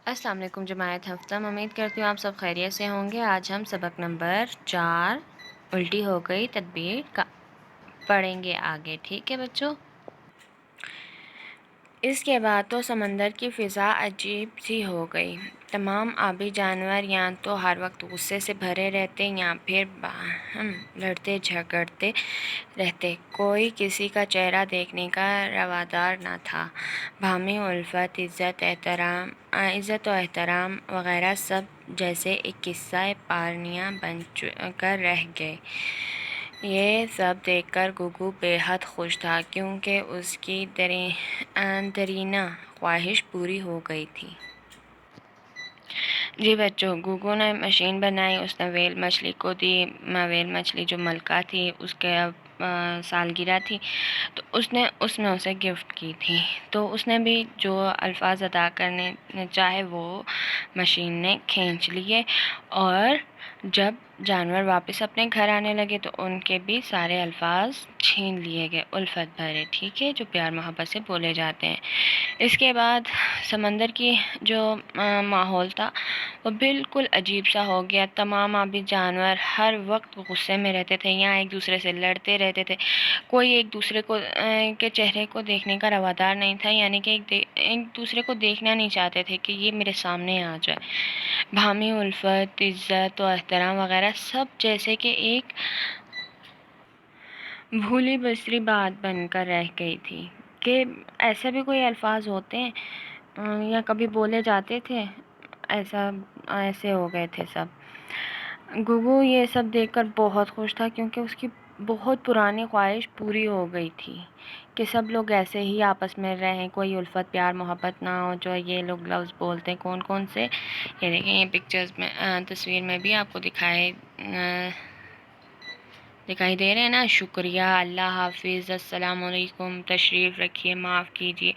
السلام علیکم جماعت ہفتہ، میں امید کرتی ہوں آپ سب خیریت سے ہوں گے۔ آج ہم سبق نمبر 4 الٹی ہو گئی تدبیر کا پڑھیں گے آگے، ٹھیک ہے بچوں؟ اس کے بعد تو سمندر کی فضا عجیب سی ہو گئی۔ تمام آبی جانور یا تو ہر وقت غصے سے بھرے رہتے یا پھر باہم لڑتے جھگڑتے رہتے۔ کوئی کسی کا چہرہ دیکھنے کا روادار نہ تھا۔ باہمی الفت، عزت و احترام وغیرہ سب جیسے ایک قصہ پارانہ بن کر رہ گئے۔ یہ سب دیکھ کر گگو بے حد خوش تھا کیونکہ اس کی دیرینہ خواہش پوری ہو گئی تھی۔ جی بچوں، گگو نے مشین بنائی، اس نے ویل مچھلی کو دی۔ ویل مچھلی جو ملکہ تھی اس کے سالگرہ تھی تو اس نے اسے گفٹ کی تھی، تو اس نے بھی جو الفاظ ادا کرنے چاہے وہ مشین نے کھینچ لیے، اور جب جانور واپس اپنے گھر آنے لگے تو ان کے بھی سارے الفاظ چھین لیے گئے، الفت بھرے، ٹھیک ہے، جو پیار محبت سے بولے جاتے ہیں۔ اس کے بعد سمندر کی جو ماحول تھا وہ بالکل عجیب سا ہو گیا۔ تمام آبی جانور ہر وقت غصے میں رہتے تھے یا ایک دوسرے سے لڑتے رہتے تھے۔ کوئی ایک دوسرے کو کے چہرے کو دیکھنے کا روادار نہیں تھا، یعنی کہ ایک دوسرے کو دیکھنا نہیں چاہتے تھے کہ یہ میرے سامنے آ جائے۔ باہمی الفت، عزت و احترام وغیرہ سب جیسے کہ ایک بھولی بسری بات بن کر رہ گئی تھی کہ ایسے بھی کوئی الفاظ ہوتے ہیں یا کبھی بولے جاتے تھے، ایسے ہو گئے تھے سب۔ گگو یہ سب دیکھ کر بہت خوش تھا کیونکہ اس کی بہت پرانی خواہش پوری ہو گئی تھی کہ سب لوگ ایسے ہی آپس میں رہیں، کوئی الفت پیار محبت نہ ہو جو یہ لوگ لفظ بولتے ہیں۔ کون کون سے؟ یہ دیکھیں، یہ پکچرز میں تصویر میں بھی آپ کو دکھائی دے رہے ہیں نا۔ شکریہ، اللہ حافظ، السلام علیکم، تشریف رکھیے، معاف کیجیے،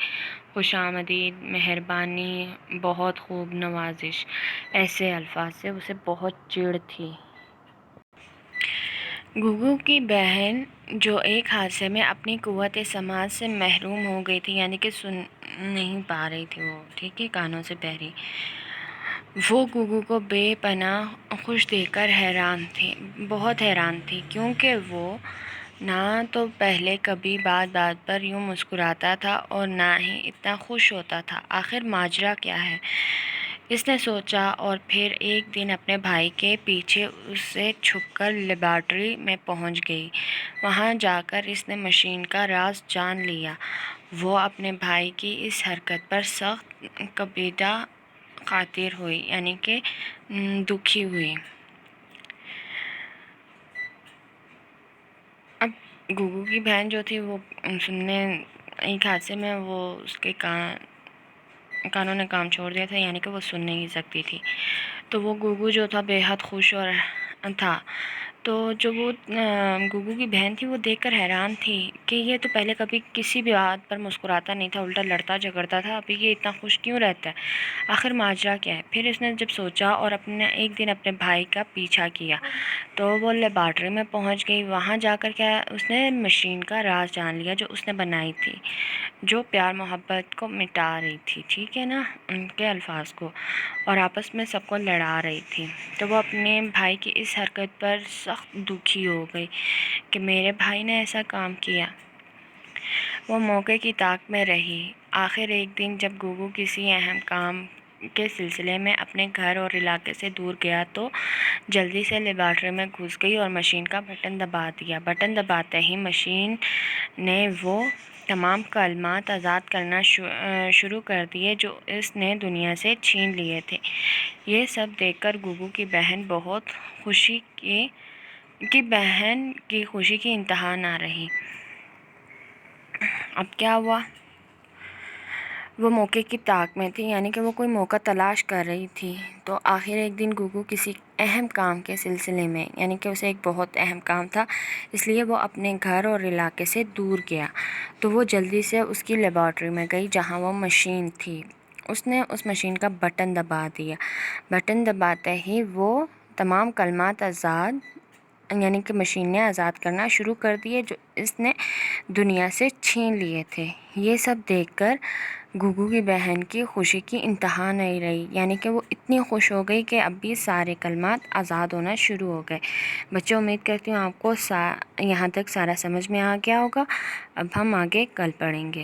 خوش آمدید، مہربانی، بہت خوب، نوازش، ایسے الفاظ سے اسے بہت چڑ تھی۔ گگو کی بہن جو ایک حادثے میں اپنی قوت سماعت سے محروم ہو گئی تھی، یعنی کہ سن نہیں پا رہی تھی وہ، ٹھیک ہے، کانوں سے بہری، وہ گگو کو بے پناہ خوش دیکھ کر بہت حیران تھی کیونکہ وہ نہ تو پہلے کبھی بات بات پر یوں مسکراتا تھا اور نہ ہی اتنا خوش ہوتا تھا۔ آخر ماجرا کیا ہے، اس نے سوچا، اور پھر ایک دن اپنے بھائی کے پیچھے اسے چھپ کر لیبارٹری میں پہنچ گئی۔ وہاں جا کر اس نے مشین کا راز جان لیا۔ وہ اپنے بھائی کی اس حرکت پر سخت کبیدہ خاطر ہوئی، یعنی کہ دکھی ہوئی۔ اب گگو کی بہن جو تھی وہ سننے، ایک حادثے میں وہ اس کے کانوں نے کام چھوڑ دیا تھا، یعنی کہ وہ سن نہیں سکتی تھی، تو وہ گگو جو تھا بے حد خوش تھا۔ تو جو وہ گگو کی بہن تھی وہ دیکھ کر حیران تھی کہ یہ تو پہلے کبھی کسی بھی بات پر مسکراتا نہیں تھا، الٹا لڑتا جھگڑتا تھا، ابھی یہ اتنا خوش کیوں رہتا ہے، آخر ماجرا کیا ہے۔ پھر اس نے جب سوچا اور ایک دن اپنے بھائی کا پیچھا کیا تو وہ لیبارٹری میں پہنچ گئی۔ وہاں جا کر کیا اس نے مشین کا راز جان لیا جو اس نے بنائی تھی، جو پیار محبت کو مٹا رہی تھی، ٹھیک ہے نا، ان کے الفاظ کو، اور آپس میں سب کو لڑا رہی تھی۔ تو وہ اپنے بھائی کی اس حرکت پر سخت دکھی ہو گئی کہ میرے بھائی نے ایسا کام کیا۔ وہ موقع کی طاق میں رہی۔ آخر ایک دن جب گگو کسی اہم کام کے سلسلے میں اپنے گھر اور علاقے سے دور گیا تو جلدی سے لیبارٹری میں گھس گئی اور مشین کا بٹن دبا دیا۔ بٹن دباتے ہی مشین نے وہ تمام کلمات آزاد کرنا شروع کر دیے جو اس نے دنیا سے چھین لیے تھے۔ یہ سب دیکھ کر گگو کی بہن کی خوشی کی انتہا نہ رہی۔ اب کیا ہوا، وہ موقع کی طاق میں تھی، یعنی کہ وہ کوئی موقع تلاش کر رہی تھی۔ تو آخر ایک دن گگو کسی اہم کام کے سلسلے میں، یعنی کہ اسے ایک بہت اہم کام تھا، اس لیے وہ اپنے گھر اور علاقے سے دور گیا، تو وہ جلدی سے اس کی لیبارٹری میں گئی جہاں وہ مشین تھی۔ اس نے اس مشین کا بٹن دبا دیا۔ بٹن دباتے ہی وہ تمام کلمات یعنی کہ مشین نے آزاد کرنا شروع کر دیے جو اس نے دنیا سے چھین لیے تھے۔ یہ سب دیکھ کر گگو کی بہن کی خوشی کی انتہا نہیں رہی، یعنی کہ وہ اتنی خوش ہو گئی کہ اب بھی سارے کلمات آزاد ہونا شروع ہو گئے۔ بچوں، امید کرتی ہوں آپ کو یہاں تک سارا سمجھ میں آ گیا ہوگا۔ اب ہم آگے کل پڑھیں گے۔